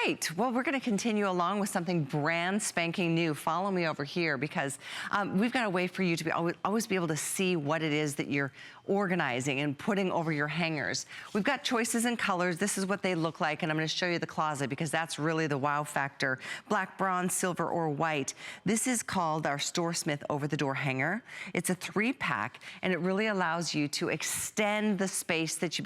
right, well, we're gonna continue along with something brand spanking new. Follow me over here because we've got a way for you to always be able to see what it is that you're organizing and putting over your hangers. We've got choices in colors. This is what they look like, and I'm gonna show you the closet because that's really the wow factor. Black, bronze, silver, or white. This is called our StoreSmith Over-the-Door hanger. It's a 3-pack, and it really allows you to extend the space that you'll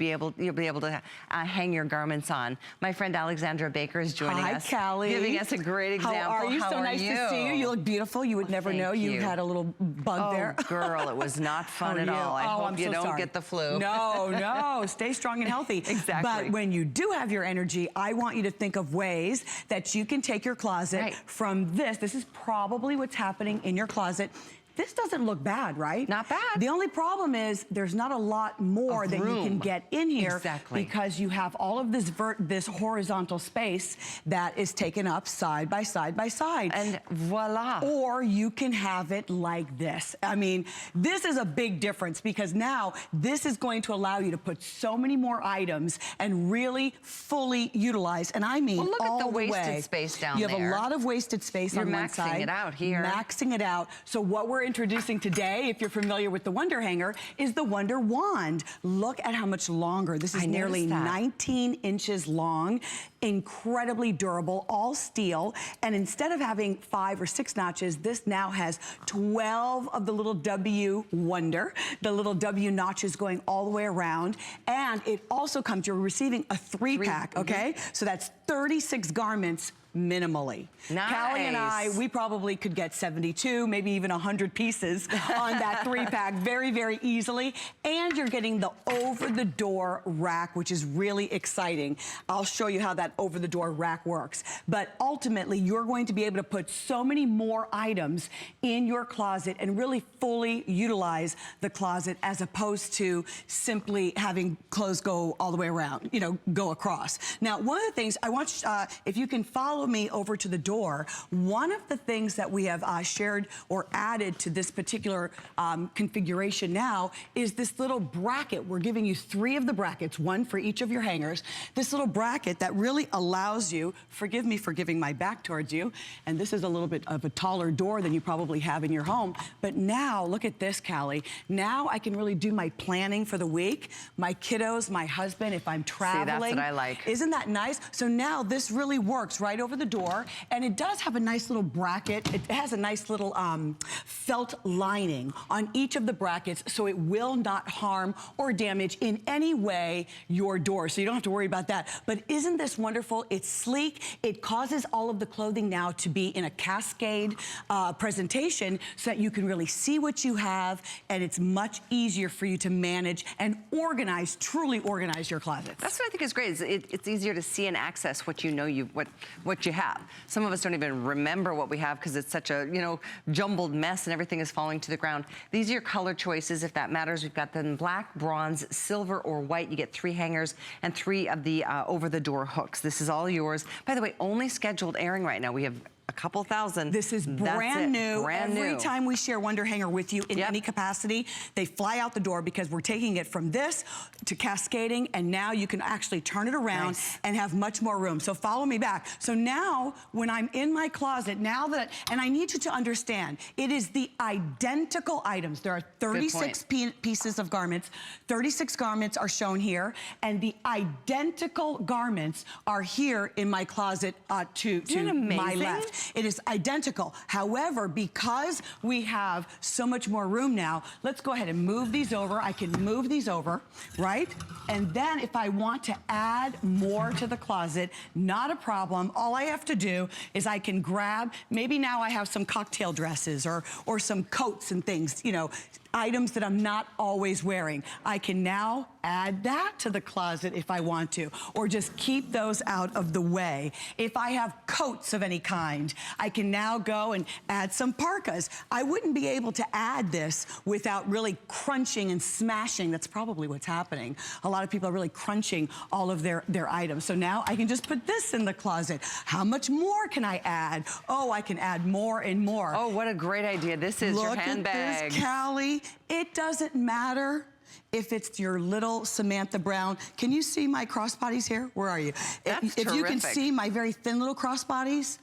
be able to hang your garments on. My friend Alexandra Baker is joining us. Hi, Callie. Giving us a great example. How are you? So nice to see you. You look beautiful. You would never know you had a little bug there. Oh, girl, it was not fun at all. I hope you don't get the flu. No, no, stay strong and healthy. Exactly. But when you do have your energy, I want you to think of ways that you can take your closet from this. This is probably what's happening in your closet. This doesn't look bad, right? Not bad. The only problem is there's not a lot more that you can get in here because you have all of this horizontal space that is taken up side by side by side. And voila. Or you can have it like this. I mean, this is a big difference because now this is going to allow you to put so many more items and really fully utilize, and I mean well, look all at the the wasted way. space down there. there. You have a lot of wasted space on one side. You're maxing it out here. Maxing it out. So what we're introducing today, if you're familiar with the Wonder Hanger, is the Wonder Wand. Look at how much longer. This is nearly 19 inches long, incredibly durable, all steel. And instead of having 5 or 6 notches, this now has 12 of the little W Wonder, the little W notches going all the way around. And it also comes, you're receiving a 3-pack, okay? So that's 36 garments minimally. Nice. Callie and I, we probably could get 72, maybe even 100 pieces on that 3-pack very, very easily. And you're getting the over-the-door rack, which is really exciting. I'll show you how that over-the-door rack works. But ultimately, you're going to be able to put so many more items in your closet and really fully utilize the closet as opposed to simply having clothes go all the way around, you know, go across. Now, one of the things I want you, if you can follow me over to the door, one of the things that we have shared or added to this particular configuration now is this little bracket. We're giving you 3 of the brackets, 1 for each of your hangers. This little bracket that really allows you, forgive me for giving my back towards you, and this is a little bit of a taller door than you probably have in your home, but now, look at this, Callie. Now I can really do my planning for the week, my kiddos, my husband, if I'm traveling. See, that's what I like. Isn't that nice? So now this really works right over the door, and it does have a nice little bracket. It has a nice little felt lining on each of the brackets, so it will not harm or damage in any way your door, so you don't have to worry about that. But isn't this wonderful? It's sleek. It causes all of the clothing now to be in a cascade presentation so that you can really see what you have, and it's much easier for you to manage and organize, truly organize your closets. That's what I think is great. It's easier to see and access what you know what you have. Some of us don't even remember what we have because it's such a, you know, jumbled mess and everything is falling to the ground. These are your color choices, if that matters. We've got them in black, bronze, silver, or white. You get 3 hangers and 3 of the over-the-door hooks. This is all yours. By the way, only scheduled airing right now. We have a couple thousand. This is brand new. Every time we share Wonder Hanger with you in any capacity, they fly out the door because we're taking it from this to cascading, and now you can actually turn it around and have much more room. So follow me back. So now, when I'm in my closet, now that, and I need you to understand, it is the identical items. There are 36 pieces of garments. 36 garments are shown here, and the identical garments are here in my closet to my left. It is identical. However, because we have so much more room now, let's go ahead and move these over. I can move these over, right? And then if I want to add more to the closet, not a problem. All I have to do is I can grab, maybe now I have some cocktail dresses or some coats and things, you know, items that I'm not always wearing. I can now add that to the closet if I want to, or just keep those out of the way. If I have coats of any kind, I can now go and add some parkas. I wouldn't be able to add this without really crunching and smashing. That's probably what's happening. A lot of people are really crunching all of their items. So now I can just put this in the closet. How much more can I add? Oh, I can add more and more. Oh, what a great idea. This is your handbag. Look at this, Callie. It doesn't matter if it's your little Samantha Brown. Can you see my crossbodies here? Where are you? That's if you can terrific. see my very thin little crossbodies,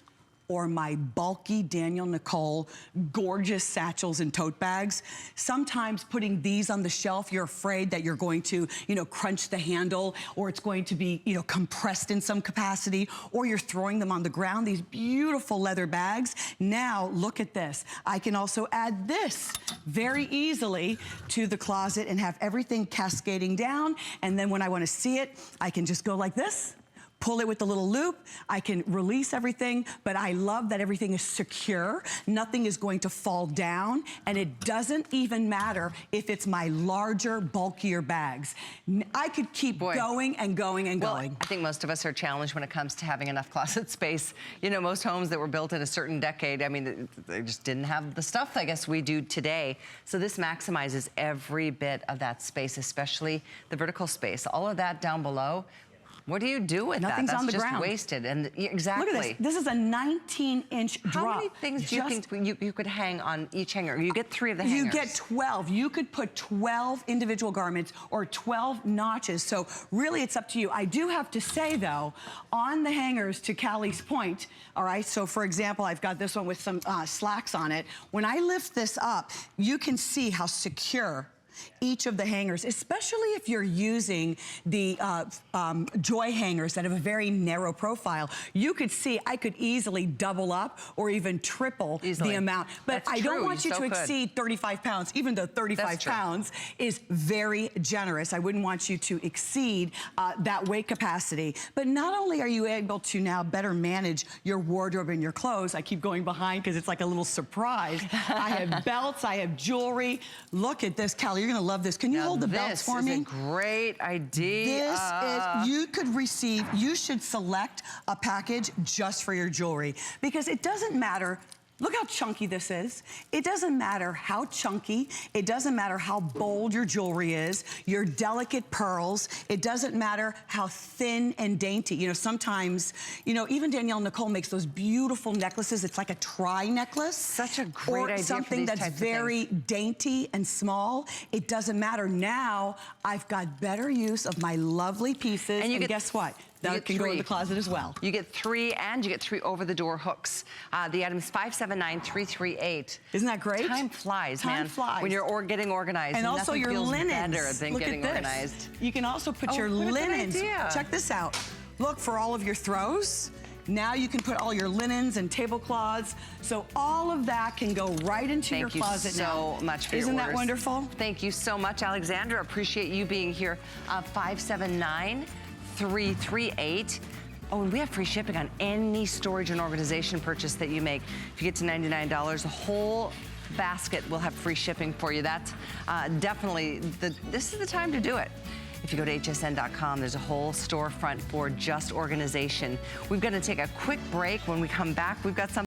or my bulky Daniel Nicole gorgeous satchels and tote bags. Sometimes putting these on the shelf, you're afraid that you're going to, crunch the handle, or it's going to be, compressed in some capacity, or you're throwing them on the ground, these beautiful leather bags. Now, look at this. I can also add this very easily to the closet and have everything cascading down, and then when I wanna see it, I can just go like this, pull it with the little loop. I can release everything, but I love that everything is secure. Nothing is going to fall down, and it doesn't even matter if it's my larger, bulkier bags. I could keep going and going and going. I think most of us are challenged when it comes to having enough closet space. Most homes that were built in a certain decade, I mean, they just didn't have the stuff, I guess, we do today. So this maximizes every bit of that space, especially the vertical space. All of that down below, what do you do with Nothing's that? on the That's ground. just wasted. And exactly. Look at this. This is a 19-inch drop. How many things do you think you could hang on each hanger? You get 3 of the hangers. You get 12. You could put 12 individual garments or 12 notches. So really, it's up to you. I do have to say, though, on the hangers, to Callie's point, all right, so for example, I've got this one with some slacks on it. When I lift this up, you can see how secure each of the hangers, especially if you're using the joy hangers that have a very narrow profile. You could see I could easily double up or even triple the amount. But I don't want you to exceed 35 pounds, even though 35 pounds is very generous. I wouldn't want you to exceed that weight capacity. But not only are you able to now better manage your wardrobe and your clothes, I keep going behind because it's like a little surprise. I have belts, I have jewelry. Look at this, Callie. You're gonna love this. Can you hold the belts for me? This is a great idea. This is, you could receive, you should select a package just for your jewelry, because it doesn't matter. Look how chunky this is. It doesn't matter how chunky, it doesn't matter how bold your jewelry is, your delicate pearls, it doesn't matter how thin and dainty. Sometimes, even Danielle Nicole makes those beautiful necklaces. It's like a tri-necklace. Such a great idea. Or something that's very dainty and small. It doesn't matter. Now, I've got better use of my lovely pieces, and guess what? That can go in the closet as well. You get 3, and you get 3 over-the-door hooks. The item is 579338. Isn't that great? Time flies, man. Time flies. When you're getting organized. And also your linens. Better than Look getting at this. organized. You can also put your linens. Check this out. Look, for all of your throws. Now you can put all your linens and tablecloths. So all of that can go right into your closet now. Thank you so much for your Isn't orders. that wonderful? Thank you so much, Alexandra. Appreciate you being here. 579338. Oh, and we have free shipping on any storage and organization purchase that you make. If you get to $99, the whole basket will have free shipping for you. That's definitely, this is the time to do it. If you go to hsn.com, there's a whole storefront for just organization. We're gonna take a quick break. When we come back, we've got something